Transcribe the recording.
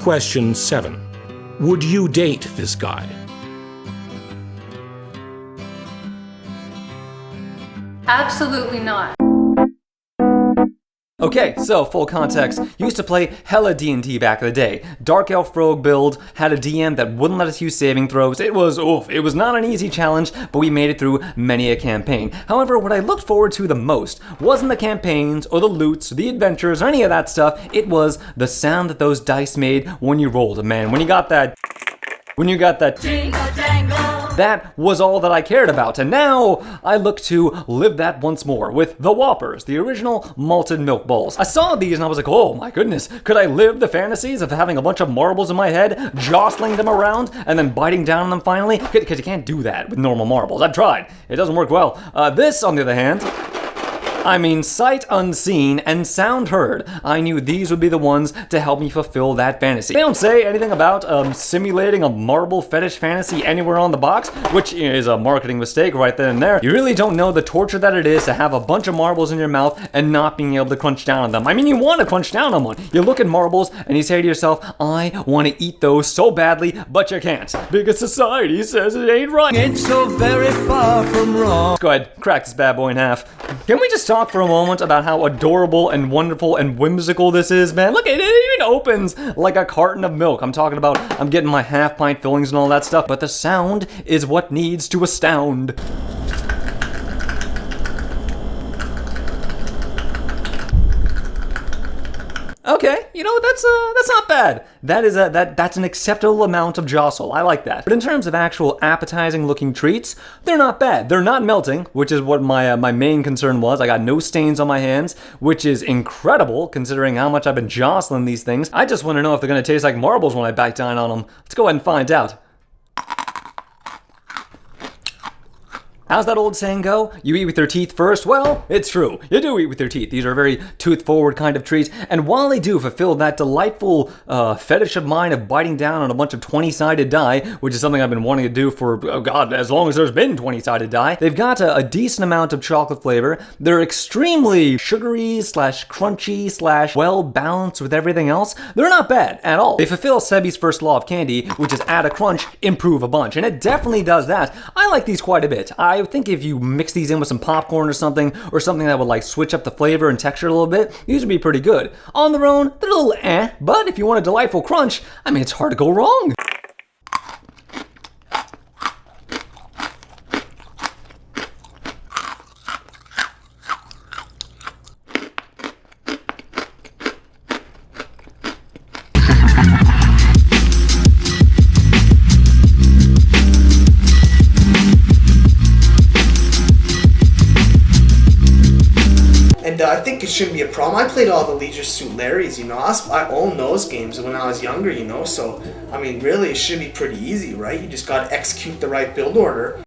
Question 7. Would you date this guy? Absolutely not. Okay, so full context. Used to play hella D&D back in the day. Dark Elf Rogue build, had a DM that wouldn't let us use saving throws. It was not an easy challenge, but we made it through many a campaign. However, what I looked forward to the most wasn't the campaigns, or the loots, or the adventures, or any of that stuff. It was the sound that those dice made when you rolled, man. When you got that jingle jangle. That was all that I cared about, and now I look to live that once more with the Whoppers, the original malted milk balls. I saw these and I was like, oh my goodness, could I live the fantasies of having a bunch of marbles in my head, jostling them around, and then biting down on them finally? Because you can't do that with normal marbles. I've tried. It doesn't work well. This, on the other hand, I mean, sight unseen and sound heard. I knew these would be the ones to help me fulfill that fantasy. They don't say anything about simulating a marble fetish fantasy anywhere on the box, which is a marketing mistake right then and there. You really don't know the torture that it is to have a bunch of marbles in your mouth and not being able to crunch down on them. I mean, you want to crunch down on one. You look at marbles and you say to yourself, I want to eat those so badly, but you can't. Because society says it ain't right. It's so very far from wrong. Let's go ahead, crack this bad boy in half. Can we just talk for a moment about how adorable and wonderful and whimsical this is, man? Look, it even opens like a carton of milk. I'm talking about, I'm getting my half-pint fillings and all that stuff, but the sound is what needs to astound. Okay, you know, that's not bad. That's an acceptable amount of jostle. I like that. But in terms of actual appetizing looking treats, they're not bad. They're not melting, which is what my main concern was. I got no stains on my hands, which is incredible considering how much I've been jostling these things. I just want to know if they're going to taste like marbles when I bite down on them. Let's go ahead and find out. How's that old saying go? You eat with your teeth first? Well, it's true. You do eat with your teeth. These are a very tooth-forward kind of treats. And while they do fulfill that delightful fetish of mine of biting down on a bunch of 20-sided die, which is something I've been wanting to do for, oh God, as long as there's been 20-sided die, they've got a decent amount of chocolate flavor. They're extremely sugary slash crunchy slash well-balanced with everything else. They're not bad at all. They fulfill Sebi's first law of candy, which is add a crunch, improve a bunch. And it definitely does that. I like these quite a bit. I think if you mix these in with some popcorn or something that would like switch up the flavor and texture a little bit, these would be pretty good. On their own, they're a little but if you want a delightful crunch, I mean, it's hard to go wrong. And I think it shouldn't be a problem. I played all the Leisure Suit Larrys, you know. I owned those games when I was younger, you know. So, I mean, really, it should be pretty easy, right? You just got to execute the right build order.